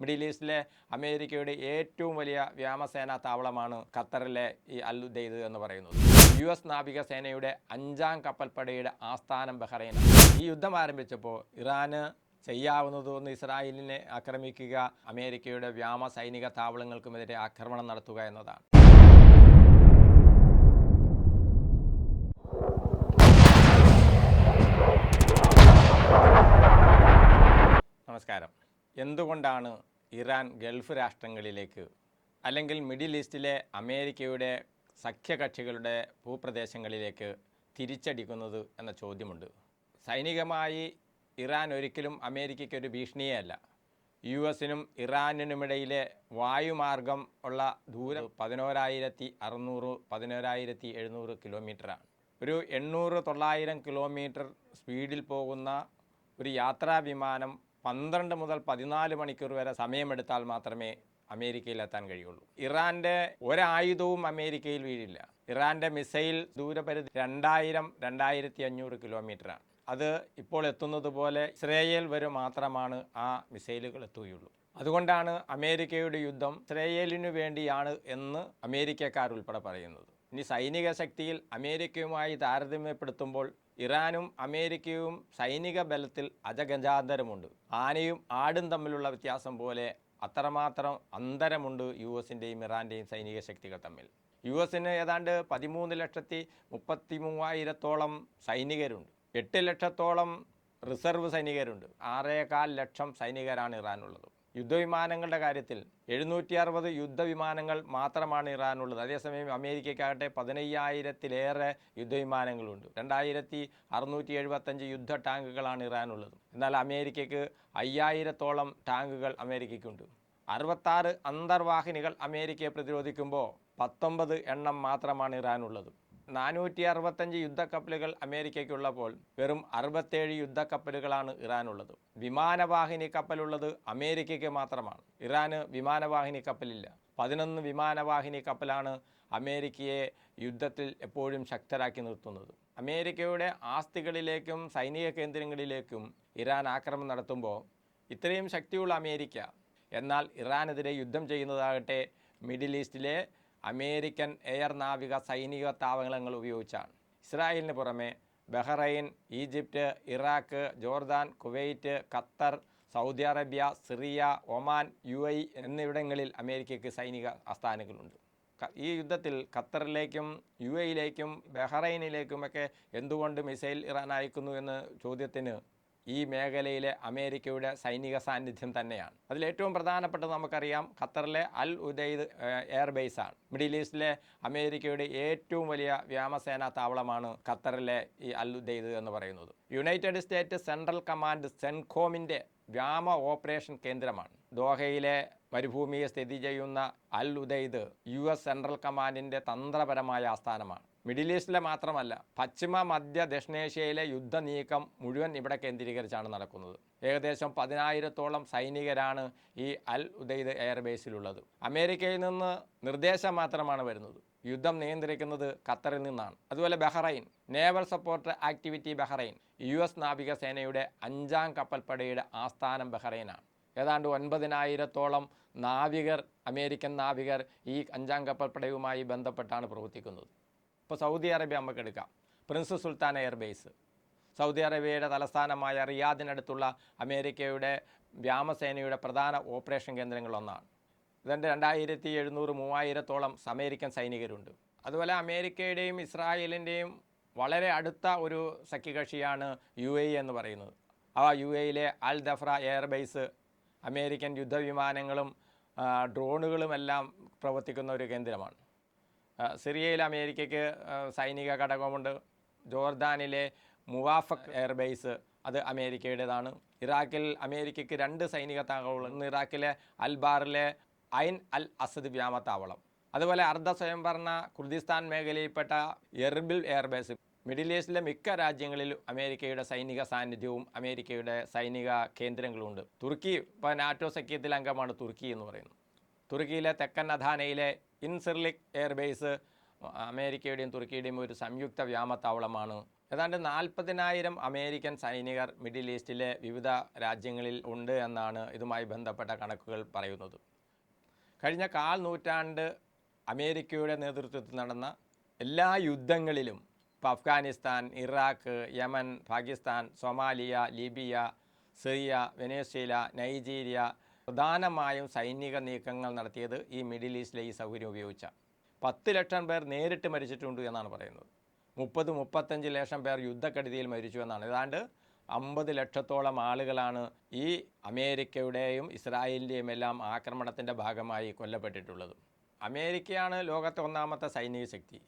Middle ഈസ്റ്റിലെ അമേരിക്കയുടെ ഏറ്റവും വലിയ വ്യോമസേനാ താവളമാണ് ഖത്തറിലെ ഈ അൽ ഉദൈദ് എന്ന് പറയുന്നത്. US നാവികസേനയുടെ 5ാം കപ്പൽപ്പടയുടെ ആസ്ഥാനം ബഹ്റൈനാണ്. ഈ യുദ്ധം ആരംഭിച്ചപ്പോൾ ഇറാന് ചെയ്യാവുന്നതൊന്ന് ഇസ്രായേലിനെ ആക്രമിക്കുക, അമേരിക്കയുടെ വ്യോമ സൈനിക താവളങ്ങൾക്കുമെതിരെ ആക്രമണം നടത്തുക എന്നതാണ്. നമസ്കാരം. എന്തുകൊണ്ടാണ് ഇറാൻ ഗൾഫ് രാഷ്ട്രങ്ങളിലേക്ക് അല്ലെങ്കിൽ മിഡിൽ ഈസ്റ്റിലെ അമേരിക്കയുടെ സഖ്യകക്ഷികളുടെ ഭൂപ്രദേശങ്ങളിലേക്ക് തിരിച്ചടിക്കുന്നത് എന്ന ചോദ്യമുണ്ട്. സൈനികമായി ഇറാൻ ഒരിക്കലും അമേരിക്കയ്ക്കൊരു ഭീഷണിയേ അല്ല. US-നും ഇറാനിനുമിടയിലെ വായുമാർഗം ഉള്ള ദൂരം 11,600-11,700 കിലോമീറ്ററാണ്. ഒരു 800-900 കിലോമീറ്റർ സ്പീഡിൽ പോകുന്ന ഒരു യാത്രാ വിമാനം 12 മുതൽ 14 മണിക്കൂർ വരെ സമയമെടുത്താൽ മാത്രമേ അമേരിക്കയിലെത്താൻ കഴിയുള്ളൂ. ഇറാൻ്റെ ഒരായുധവും അമേരിക്കയിൽ വീഴില്ല. ഇറാൻ്റെ മിസൈൽ ദൂരപരിധി 2000-2500 കിലോമീറ്ററാണ്. അത് ഇപ്പോൾ എത്തുന്നത് പോലെ ഇസ്രയേൽ വരെ മാത്രമാണ് ആ മിസൈലുകൾ എത്തുകയുള്ളൂ. അതുകൊണ്ടാണ് അമേരിക്കയുടെ യുദ്ധം ഇസ്രയേലിനു വേണ്ടിയാണ് എന്ന് അമേരിക്കക്കാരുൾപ്പെടെ പറയുന്നത്. ഇനി സൈനിക ശക്തിയിൽ അമേരിക്കയുമായി താരതമ്യപ്പെടുത്തുമ്പോൾ ഇറാനും അമേരിക്കയും സൈനിക ബലത്തിൽ അജഗജാന്തരമുണ്ട്. ആനയും ആടും തമ്മിലുള്ള വ്യത്യാസം പോലെ അത്രമാത്രം അന്തരമുണ്ട് US-ൻ്റെയും ഇറാൻ്റെയും സൈനിക ശക്തികൾ തമ്മിൽ. US-ന് ഏതാണ്ട് 13,33,000 സൈനികരുണ്ട്. 8 ലക്ഷത്തോളം റിസർവ് സൈനികരുണ്ട്. 6.25 ലക്ഷം സൈനികരാണ് ഇറാനുള്ളത്. യുദ്ധവിമാനങ്ങളുടെ കാര്യത്തിൽ 760 യുദ്ധവിമാനങ്ങൾ മാത്രമാണ് ഇറാനുള്ളത്. അതേസമയം അമേരിക്കയ്ക്കാകട്ടെ 15,000-ലേറെ യുദ്ധവിമാനങ്ങളുണ്ട്. 2,675 യുദ്ധ ടാങ്കുകളാണ് ഇറാനുള്ളത്. എന്നാൽ അമേരിക്കയ്ക്ക് 5,000-ഓളം ടാങ്കുകൾ അമേരിക്കയ്ക്കുണ്ട്. 66 അന്തർവാഹിനികൾ അമേരിക്കയെ പ്രതിരോധിക്കുമ്പോൾ 19 എണ്ണം മാത്രമാണ് ഇറാനുള്ളത്. 465 യുദ്ധക്കപ്പലുകൾ അമേരിക്കയ്ക്കുള്ളപ്പോൾ വെറും 67 യുദ്ധക്കപ്പലുകളാണ് ഇറാനുള്ളത്. വിമാനവാഹിനി കപ്പലുള്ളത് അമേരിക്കയ്ക്ക് മാത്രമാണ്. ഇറാന് വിമാനവാഹിനി കപ്പലില്ല. 11 വിമാനവാഹിനി കപ്പലാണ് അമേരിക്കയെ യുദ്ധത്തിൽ എപ്പോഴും ശക്തരാക്കി നിർത്തുന്നത്. അമേരിക്കയുടെ ആസ്തികളിലേക്കും സൈനിക കേന്ദ്രങ്ങളിലേക്കും ഇറാൻ ആക്രമണം നടത്തുമ്പോൾ ഇത്രയും ശക്തിയുള്ള അമേരിക്ക, എന്നാൽ ഇറാനെതിരെ യുദ്ധം ചെയ്യുന്നതാകട്ടെ മിഡിൽ ഈസ്റ്റിലെ അമേരിക്കൻ എയർ നാവിക സൈനിക താവളങ്ങൾ ഉപയോഗിച്ചാണ്. ഇസ്രായേലിന് പുറമെ Bahrain, Egypt, Iraq, Jordan, Kuwait, Qatar, Saudi Arabia, Syria, Oman, UAE എന്നിവിടങ്ങളിൽ അമേരിക്കയ്ക്ക് സൈനിക ആസ്ഥാനങ്ങളുണ്ട്. ഈ യുദ്ധത്തിൽ ഖത്തറിലേക്കും UAE-യിലേക്കും ബഹ്റൈനിലേക്കുമൊക്കെ എന്തുകൊണ്ട് മിസൈൽ ഇറാൻ അയക്കുന്നു എന്ന ചോദ്യത്തിന് ഈ മേഖലയിലെ അമേരിക്കയുടെ സൈനിക സാന്നിധ്യം തന്നെയാണ്. അതിലേറ്റവും പ്രധാനപ്പെട്ടത് നമുക്കറിയാം, ഖത്തറിലെ അൽ ഉദൈദ് എയർബേസാണ്. മിഡിൽ ഈസ്റ്റിലെ അമേരിക്കയുടെ ഏറ്റവും വലിയ വ്യോമസേനാ താവളമാണ് ഖത്തറിലെ ഈ അൽ ഉദൈദ് എന്ന് പറയുന്നത്. യുണൈറ്റഡ് സ്റ്റേറ്റ്സ് സെൻട്രൽ കമാൻഡ് സെൻകോമിൻ്റെ വ്യോമ ഓപ്പറേഷൻ കേന്ദ്രമാണ്. ദോഹയിലെ മരുഭൂമിയെ സ്ഥിതി ചെയ്യുന്ന അൽ ഉദൈദ് US സെൻട്രൽ കമാൻഡിൻ്റെ തന്ത്രപരമായ ആസ്ഥാനമാണ്. മിഡിൽ ഈസ്റ്റിലെ മാത്രമല്ല, പശ്ചിമ മധ്യ ദക്ഷിണേഷ്യയിലെ യുദ്ധ നീക്കം മുഴുവൻ ഇവിടെ കേന്ദ്രീകരിച്ചാണ് നടക്കുന്നത്. ഏകദേശം 10,000-ഓളം സൈനികരാണ് ഈ അൽ ഉദൈദ് എയർബേസിലുള്ളത്. അമേരിക്കയിൽ നിന്ന് നിർദ്ദേശം മാത്രമാണ് വരുന്നത്. യുദ്ധം നിയന്ത്രിക്കുന്നത് ഖത്തറിൽ നിന്നാണ്. അതുപോലെ Bahrain, naval support activity Bahrain, US നാവികസേനയുടെ 5ാം കപ്പൽപ്പടയുടെ ആസ്ഥാനം ബഹ്റൈനാണ്. ഏതാണ്ട് 9,000-ഓളം നാവികർ, അമേരിക്കൻ നാവികർ ഈ 5ാം കപ്പൽപ്പടയുമായി ബന്ധപ്പെട്ടാണ് പ്രവർത്തിക്കുന്നത്. ഇപ്പോൾ സൗദി അറേബ്യ നമുക്ക് എടുക്കാം. പ്രിൻസ് സുൽത്താൻ എയർബേസ് സൗദി അറേബ്യയുടെ തലസ്ഥാനമായ റിയാദിനടുത്തുള്ള അമേരിക്കയുടെ വ്യോമസേനയുടെ പ്രധാന ഓപ്പറേഷൻ കേന്ദ്രങ്ങളൊന്നാണ്. ഇതിൻ്റെ 2,700-3,000-ഓളം അമേരിക്കൻ സൈനികരുണ്ട്. അതുപോലെ അമേരിക്കയുടെയും ഇസ്രായേലിൻ്റെയും വളരെ അടുത്ത ഒരു സഖ്യകക്ഷിയാണ് UAE എന്ന് പറയുന്നത്. ആ UAE-യിലെ അൽ ദഫ്ര എയർബേസ് അമേരിക്കൻ യുദ്ധവിമാനങ്ങളും ഡ്രോണുകളുമെല്ലാം പ്രവർത്തിക്കുന്ന ഒരു കേന്ദ്രമാണ്. സിറിയയിൽ അമേരിക്കയ്ക്ക് സൈനിക ഘടകമുണ്ട്. ജോർദാനിലെ മുവാഫക് എയർബേസ് അത് അമേരിക്കയുടേതാണ്. ഇറാഖിൽ അമേരിക്കയ്ക്ക് 2 സൈനിക താവളങ്ങൾ. ഒന്ന് ഇറാഖിലെ അൽബാറിലെ ഐൻ അൽ അസദ് വ്യോമത്താവളം. അതുപോലെ അർദ്ധ സ്വയംഭരണ കുർദിസ്ഥാൻ മേഖലയിൽപ്പെട്ട എർബിൽ എയർബേസ്. മിഡിൽ ഈസ്റ്റിലെ മിക്ക രാജ്യങ്ങളിലും അമേരിക്കയുടെ സൈനിക സാന്നിധ്യവും അമേരിക്കയുടെ സൈനിക കേന്ദ്രങ്ങളുമുണ്ട്. തുർക്കി ഇപ്പോൾ നാറ്റോ സഖ്യത്തിൽ അംഗമാണ് തുർക്കി എന്ന് പറയുന്നത്. തുർക്കിയിലെ തെക്കൻ അധാനയിലെ ഇൻസിർലിക് എയർബേസ് അമേരിക്കയുടെയും തുർക്കിയുടെയും ഒരു സംയുക്ത വ്യോമത്താവളമാണ് ഏതാണ്ട് 40,000 അമേരിക്കൻ സൈനികർ മിഡിൽ ഈസ്റ്റിലെ വിവിധ രാജ്യങ്ങളിൽ ഉണ്ട് എന്നാണ് ഇതുമായി ബന്ധപ്പെട്ട കണക്കുകൾ പറയുന്നത്. കഴിഞ്ഞ നൂറ്റാണ്ട് അമേരിക്കയുടെ നേതൃത്വത്തിൽ നടന്ന എല്ലാ യുദ്ധങ്ങളിലും ഇപ്പോൾ Afghanistan, Iraq, Yemen, Pakistan, Somalia, Libya, Syria, Venezuela, Nigeria പ്രധാനമായും സൈനിക നീക്കങ്ങൾ നടത്തിയത് ഈ മിഡിൽ ഈസ്റ്റിലെ ഈ സൗകര്യം ഉപയോഗിച്ച 10 ലക്ഷം പേർ നേരിട്ട് മരിച്ചിട്ടുണ്ട് എന്നാണ് പറയുന്നത്. 30-35 ലക്ഷം പേർ യുദ്ധക്കെടുതിയിൽ മരിച്ചു എന്നാണ്. ഏതാണ്ട് 50 ലക്ഷത്തോളം ആളുകളാണ് ഈ അമേരിക്കയുടെയും ഇസ്രായേലിൻ്റെയും എല്ലാം ആക്രമണത്തിൻ്റെ ഭാഗമായി കൊല്ലപ്പെട്ടിട്ടുള്ളത്. അമേരിക്കയാണ് ലോകത്തെ ഒന്നാമത്തെ സൈനിക ശക്തി.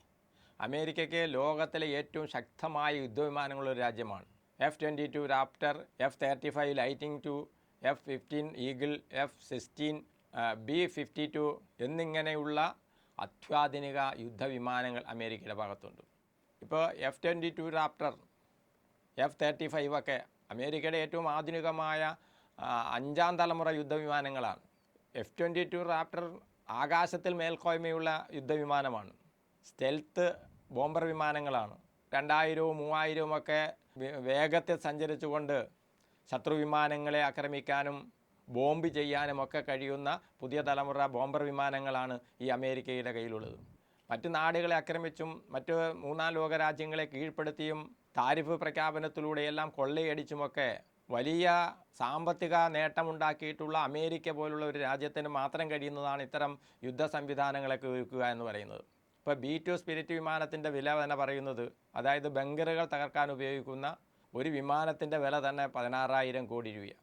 അമേരിക്കയ്ക്ക് ലോകത്തിലെ ഏറ്റവും ശക്തമായ യുദ്ധവിമാനങ്ങളുള്ള രാജ്യമാണ്. F-22 Raptor, F-35 lighting II, F-15 eagle, F-16, B-52 എന്നിങ്ങനെയുള്ള അത്യാധുനിക യുദ്ധവിമാനങ്ങൾ അമേരിക്കയുടെ ഭാഗത്തുണ്ട്. ഇപ്പോൾ F-22 റാപ്റ്റർ, F-35 ഒക്കെ അമേരിക്കയുടെ ഏറ്റവും ആധുനികമായ 5ാം തലമുറ യുദ്ധവിമാനങ്ങളാണ്. F-22 റാപ്റ്റർ ആകാശത്തിൽ മേൽക്കോയ്മയുള്ള യുദ്ധവിമാനമാണ്. സ്റ്റെൽത്ത് ബോംബർ വിമാനങ്ങളാണ്. 2000-3000 ഒക്കെ വേഗത്തിൽ സഞ്ചരിച്ചുകൊണ്ട് ശത്രു വിമാനങ്ങളെ ആക്രമിക്കാനും ബോംബ് ചെയ്യാനുമൊക്കെ കഴിയുന്ന പുതിയ തലമുറ ബോംബർ വിമാനങ്ങളാണ് ഈ അമേരിക്കയുടെ കയ്യിലുള്ളത്. മറ്റ് നാടുകളെ ആക്രമിച്ചും മറ്റ് മൂന്നാം ലോക രാജ്യങ്ങളെ കീഴ്പ്പെടുത്തിയും താരിഫ് പ്രഖ്യാപനത്തിലൂടെയെല്ലാം കൊള്ളയടിച്ചുമൊക്കെ വലിയ സാമ്പത്തിക നേട്ടമുണ്ടാക്കിയിട്ടുള്ള അമേരിക്ക പോലുള്ള ഒരു രാജ്യത്തിന് മാത്രം കഴിയുന്നതാണ് ഇത്തരം യുദ്ധ സംവിധാനങ്ങളൊക്കെ ഒരുക്കുക എന്ന് പറയുന്നത്. ഇപ്പോൾ B-2 സ്പിരിറ്റ് വിമാനത്തിൻ്റെ വില തന്നെ പറയുന്നത്, അതായത് ബങ്കറുകൾ തകർക്കാൻ ഉപയോഗിക്കുന്ന ഒരു വിമാനത്തിൻ്റെ വില തന്നെ 16,000 കോടി രൂപയാണ്.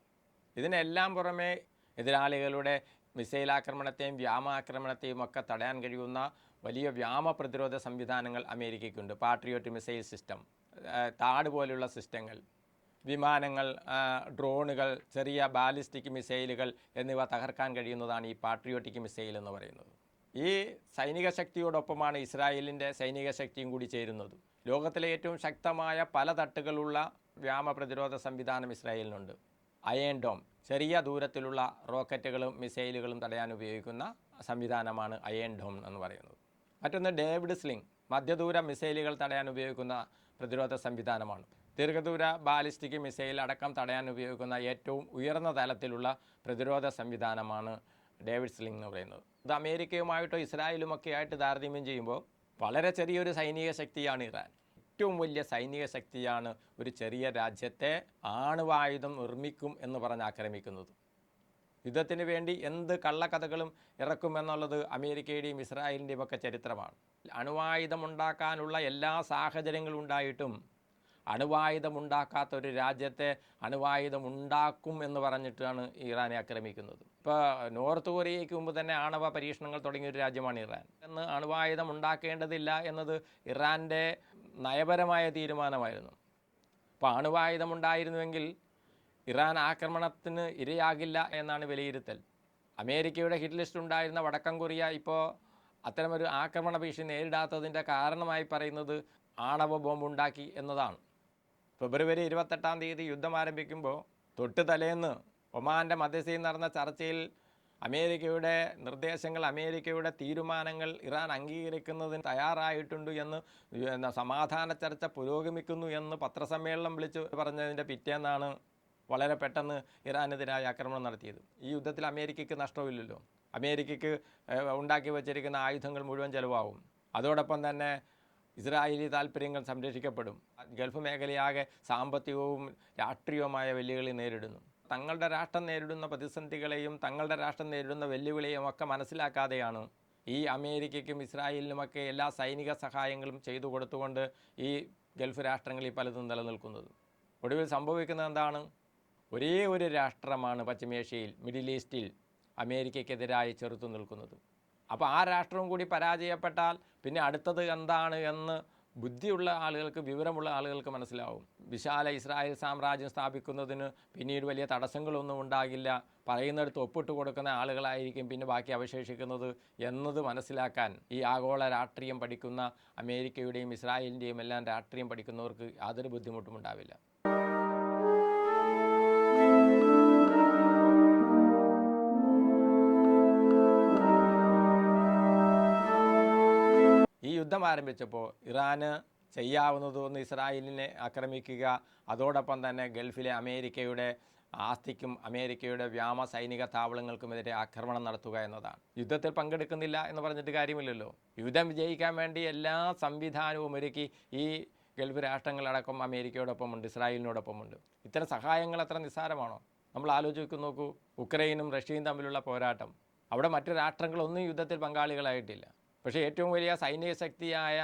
ഇതിനെല്ലാം പുറമെ എതിരാളികളുടെ മിസൈൽ ആക്രമണത്തെയും വ്യോമാക്രമണത്തെയും ഒക്കെ തടയാൻ കഴിയുന്ന വലിയ വ്യോമ പ്രതിരോധ സംവിധാനങ്ങൾ അമേരിക്കയ്ക്കുണ്ട്. പാട്രിയോട്ട് മിസൈൽ സിസ്റ്റം, താഡ് പോലുള്ള സിസ്റ്റങ്ങൾ, വിമാനങ്ങൾ, ഡ്രോണുകൾ, ചെറിയ ബാലിസ്റ്റിക് മിസൈലുകൾ എന്നിവ തകർക്കാൻ കഴിയുന്നതാണ് ഈ പാട്രിയോട്ടിക് മിസൈൽ എന്ന് പറയുന്നത്. ഈ സൈനിക ശക്തിയോടൊപ്പമാണ് ഇസ്രായേലിൻ്റെ സൈനിക ശക്തിയും കൂടി ചേരുന്നത്. ലോകത്തിലെ ഏറ്റവും ശക്തമായ പല തട്ടുകളുള്ള വ്യോമ പ്രതിരോധ സംവിധാനം ഇസ്രായേലിനുണ്ട്. അയൺ ഡോം, ചെറിയ ദൂരത്തിലുള്ള റോക്കറ്റുകളും മിസൈലുകളും തടയാൻ ഉപയോഗിക്കുന്ന സംവിധാനമാണ് അയൺ ഡോം എന്ന് പറയുന്നത്. മറ്റൊന്ന് ഡേവിഡ് സ്ലിംഗ്, മധ്യദൂര മിസൈലുകൾ തടയാൻ ഉപയോഗിക്കുന്ന പ്രതിരോധ സംവിധാനമാണ്. ദീർഘദൂര ബാലിസ്റ്റിക് മിസൈൽ അടക്കം തടയാൻ ഉപയോഗിക്കുന്ന ഏറ്റവും ഉയർന്ന തലത്തിലുള്ള പ്രതിരോധ സംവിധാനമാണ് ഡേവിഡ് സ്ലിംഗ് എന്ന് പറയുന്നത്. ഇത് അമേരിക്കയുമായിട്ടോ ഇസ്രായേലുമൊക്കെ ആയിട്ട് താരതമ്യം ചെയ്യുമ്പോൾ വളരെ ചെറിയൊരു സൈനിക ശക്തിയാണ് ഇറാൻ. ഏറ്റവും വലിയ സൈനിക ശക്തിയാണ് ഒരു ചെറിയ രാജ്യത്തെ ആണവായുധം നിർമ്മിക്കും എന്ന് പറഞ്ഞ് ആക്രമിക്കുന്നത്. യുദ്ധത്തിന് വേണ്ടി എന്ത് കള്ളക്കഥകളും ഇറക്കുമെന്നുള്ളത് അമേരിക്കയുടെയും ഇസ്രായേലിൻ്റെയും ഒക്കെ ചരിത്രമാണ്. അണുവായുധമുണ്ടാക്കാനുള്ള എല്ലാ സാഹചര്യങ്ങളും ഉണ്ടായിട്ടും അണുവായുധമുണ്ടാക്കാത്ത ഒരു രാജ്യത്തെ അണുവായുധമുണ്ടാക്കും എന്ന് പറഞ്ഞിട്ടാണ് ഇറാനെ ആക്രമിക്കുന്നത്. ഇപ്പോൾ നോർത്ത് കൊറിയയ്ക്ക് മുമ്പ് തന്നെ ആണവ പരീക്ഷണങ്ങൾ തുടങ്ങിയൊരു രാജ്യമാണ് ഇറാൻ. എന്ന് അണുവായുധം ഉണ്ടാക്കേണ്ടതില്ല എന്നത് ഇറാൻ്റെ നയപരമായ തീരുമാനമായിരുന്നു. അപ്പോൾ അണുവായുധമുണ്ടായിരുന്നുവെങ്കിൽ ഇറാൻ ആക്രമണത്തിന് ഇരയാകില്ല എന്നാണ് വിലയിരുത്തൽ. അമേരിക്കയുടെ ഹിറ്റ് ലിസ്റ്റ് ഉണ്ടായിരുന്ന വടക്കൻ കൊറിയ ഇപ്പോൾ അത്തരമൊരു ആക്രമണ ഭീഷണി നേരിടാത്തതിൻ്റെ കാരണമായി പറയുന്നത് ആണവ ബോംബ് ഉണ്ടാക്കി എന്നതാണ്. ഫെബ്രുവരി 28-ാം തീയതി യുദ്ധം ആരംഭിക്കുമ്പോൾ തൊട്ട് തലേന്ന് ഒമാൻ്റെ മധ്യസ്ഥയിൽ നടന്ന ചർച്ചയിൽ അമേരിക്കയുടെ നിർദ്ദേശങ്ങൾ, അമേരിക്കയുടെ തീരുമാനങ്ങൾ ഇറാൻ അംഗീകരിക്കുന്നതിന് തയ്യാറായിട്ടുണ്ട് എന്ന്, സമാധാന ചർച്ച പുരോഗമിക്കുന്നു എന്ന് പത്രസമ്മേളനം വിളിച്ച് പറഞ്ഞതിൻ്റെ പിറ്റേന്നാണ് വളരെ പെട്ടെന്ന് ഇറാനെതിരായ ആക്രമണം നടത്തിയത്. ഈ യുദ്ധത്തിൽ അമേരിക്കയ്ക്ക് നഷ്ടമില്ലല്ലോ. അമേരിക്കയ്ക്ക് ഉണ്ടാക്കി വച്ചിരിക്കുന്ന ആയുധങ്ങൾ മുഴുവൻ ചിലവാകും. അതോടൊപ്പം തന്നെ ഇസ്രായേലി താൽപ്പര്യങ്ങൾ സംരക്ഷിക്കപ്പെടും. ഗൾഫ് മേഖലയാകെ സാമ്പത്തികവും രാഷ്ട്രീയവുമായ വെല്ലുവിളി നേരിടുന്നു. തങ്ങളുടെ രാഷ്ട്രം നേരിടുന്ന പ്രതിസന്ധികളെയും തങ്ങളുടെ രാഷ്ട്രം നേരിടുന്ന വെല്ലുവിളിയും ഒക്കെ മനസ്സിലാക്കാതെയാണ് ഈ അമേരിക്കയ്ക്കും ഇസ്രായേലിനുമൊക്കെ എല്ലാ സൈനിക സഹായങ്ങളും ചെയ്തു കൊടുത്തുകൊണ്ട് ഈ ഗൾഫ് രാഷ്ട്രങ്ങളിൽ പലതും നിലനിൽക്കുന്നത്. ഒടുവിൽ സംഭവിക്കുന്നത് എന്താണ്? ഒരേ ഒരു രാഷ്ട്രമാണ് പശ്ചിമേഷ്യയിൽ, മിഡിൽ ഈസ്റ്റിൽ അമേരിക്കയ്ക്കെതിരായി ചെറുത്തു നിൽക്കുന്നത്. അപ്പോൾ ആ രാഷ്ട്രവും കൂടി പരാജയപ്പെട്ടാൽ പിന്നെ അടുത്തത് എന്താണ് എന്ന് ബുദ്ധിയുള്ള ആളുകൾക്ക്, വിവരമുള്ള ആളുകൾക്ക് മനസ്സിലാവും. വിശാല ഇസ്രായേൽ സാമ്രാജ്യം സ്ഥാപിക്കുന്നതിന് പിന്നീട് വലിയ തടസ്സങ്ങളൊന്നും ഉണ്ടാകില്ല, പറയുന്നിടത്ത് ഒപ്പിട്ട് കൊടുക്കുന്ന ആളുകളായിരിക്കും പിന്നെ ബാക്കി അവശേഷിക്കുന്നത് എന്നത് മനസ്സിലാക്കാൻ ഈ ആഗോള രാഷ്ട്രീയം പഠിക്കുന്ന അമേരിക്കയുടെയും ഇസ്രായേലിൻ്റെയും എല്ലാം രാഷ്ട്രീയം പഠിക്കുന്നവർക്ക് യാതൊരു ബുദ്ധിമുട്ടും ഉണ്ടാവില്ല. ഈ യുദ്ധം ആരംഭിച്ചപ്പോൾ ഇറാന് ചെയ്യാവുന്നതൊന്ന് ഇസ്രായേലിനെ ആക്രമിക്കുക, അതോടൊപ്പം തന്നെ ഗൾഫിലെ അമേരിക്കയുടെ ആസ്തിക്കും അമേരിക്കയുടെ വ്യോമസൈനിക താവളങ്ങൾക്കുമെതിരെ ആക്രമണം നടത്തുക എന്നതാണ്. യുദ്ധത്തിൽ പങ്കെടുക്കുന്നില്ല എന്ന് പറഞ്ഞിട്ട് കാര്യമില്ലല്ലോ. യുദ്ധം വിജയിക്കാൻ വേണ്ടി എല്ലാ സംവിധാനവും ഒരുക്കി ഈ ഗൾഫ് രാഷ്ട്രങ്ങളടക്കം അമേരിക്കയോടൊപ്പമുണ്ട്, ഇസ്രായേലിനോടൊപ്പമുണ്ട്. ഇത്തരം സഹായങ്ങൾ അത്ര നിസ്സാരമാണോ? നമ്മൾ ആലോചിച്ച് നോക്കൂ. ഉക്രൈനും റഷ്യയും തമ്മിലുള്ള പോരാട്ടം, അവിടെ മറ്റു രാഷ്ട്രങ്ങളൊന്നും യുദ്ധത്തിൽ പങ്കാളികളായിട്ടില്ല. പക്ഷേ ഏറ്റവും വലിയ സൈനിക ശക്തിയായ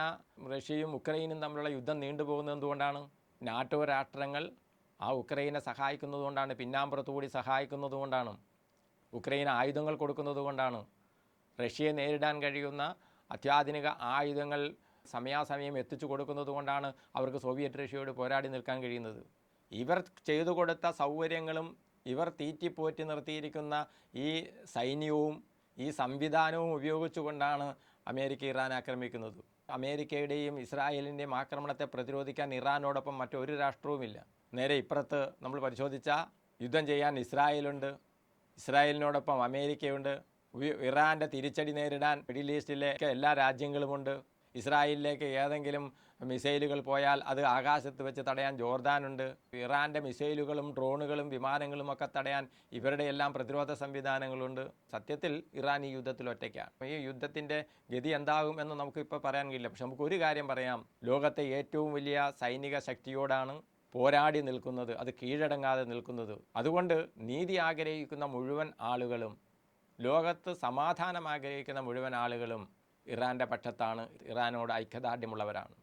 റഷ്യയും ഉക്രൈനും തമ്മിലുള്ള യുദ്ധം നീണ്ടുപോകുന്നത് എന്തുകൊണ്ടാണ്? നാറ്റോ രാഷ്ട്രങ്ങൾ ആ ഉക്രൈനെ സഹായിക്കുന്നതുകൊണ്ടാണ്, പിന്നാമ്പുറത്തുകൂടി സഹായിക്കുന്നതുകൊണ്ടാണ്, ഉക്രൈന് ആയുധങ്ങൾ കൊടുക്കുന്നതുകൊണ്ടാണ്. റഷ്യയെ നേരിടാൻ കഴിയുന്ന അത്യാധുനിക ആയുധങ്ങൾ സമയാസമയം എത്തിച്ചു കൊടുക്കുന്നതുകൊണ്ടാണ് അവർക്ക് സോവിയറ്റ് റഷ്യയോട് പോരാടി നിൽക്കാൻ കഴിയുന്നത്. ഇവർ ചെയ്തു കൊടുത്ത സൗകര്യങ്ങളും ഇവർ തീറ്റിപ്പോറ്റി നിർത്തിയിരിക്കുന്ന ഈ സൈന്യവും ഈ സംവിധാനവും ഉപയോഗിച്ചുകൊണ്ടാണ് അമേരിക്ക ഇറാൻ ആക്രമിക്കുന്നത്. അമേരിക്കയുടെയും ഇസ്രായേലിൻ്റെയും ആക്രമണത്തെ പ്രതിരോധിക്കാൻ ഇറാനോടൊപ്പം മറ്റൊരു രാഷ്ട്രവുമില്ല. നേരെ ഇപ്പുറത്ത് നമ്മൾ പരിശോധിച്ചാൽ യുദ്ധം ചെയ്യാൻ ഇസ്രായേലുണ്ട്, ഇസ്രായേലിനോടൊപ്പം അമേരിക്കയുണ്ട്. ഇറാൻ്റെ തിരിച്ചടി നേരിടാൻ മിഡിൽ ഈസ്റ്റിലെ എല്ലാ രാജ്യങ്ങളുമുണ്ട്. ഇസ്രായേലിലേക്ക് ഏതെങ്കിലും മിസൈലുകൾ പോയാൽ അത് ആകാശത്ത് വെച്ച് തടയാൻ ജോർദാനുണ്ട്. ഇറാൻ്റെ മിസൈലുകളും ഡ്രോണുകളും വിമാനങ്ങളും ഒക്കെ തടയാൻ ഇവരുടെ എല്ലാം പ്രതിരോധ സംവിധാനങ്ങളുണ്ട്. സത്യത്തിൽ ഇറാൻ ഈ യുദ്ധത്തിൽ ഒറ്റയ്ക്കാണ്. ഈ യുദ്ധത്തിൻ്റെ ഗതി എന്താകും എന്ന് നമുക്കിപ്പോൾ പറയാൻ കഴിയില്ല. പക്ഷെ നമുക്കൊരു കാര്യം പറയാം, ലോകത്തെ ഏറ്റവും വലിയ സൈനിക ശക്തിയോടാണ് പോരാടി നിൽക്കുന്നത്, അത് കീഴടങ്ങാതെ നിൽക്കുന്നത്. അതുകൊണ്ട് നീതി ആഗ്രഹിക്കുന്ന മുഴുവൻ ആളുകളും, ലോകത്ത് സമാധാനം ആഗ്രഹിക്കുന്ന മുഴുവൻ ആളുകളും ഇറാൻ്റെ പക്ഷത്താണ്, ഇറാനോട് ഐക്യദാർഢ്യമുള്ളവരാണ്.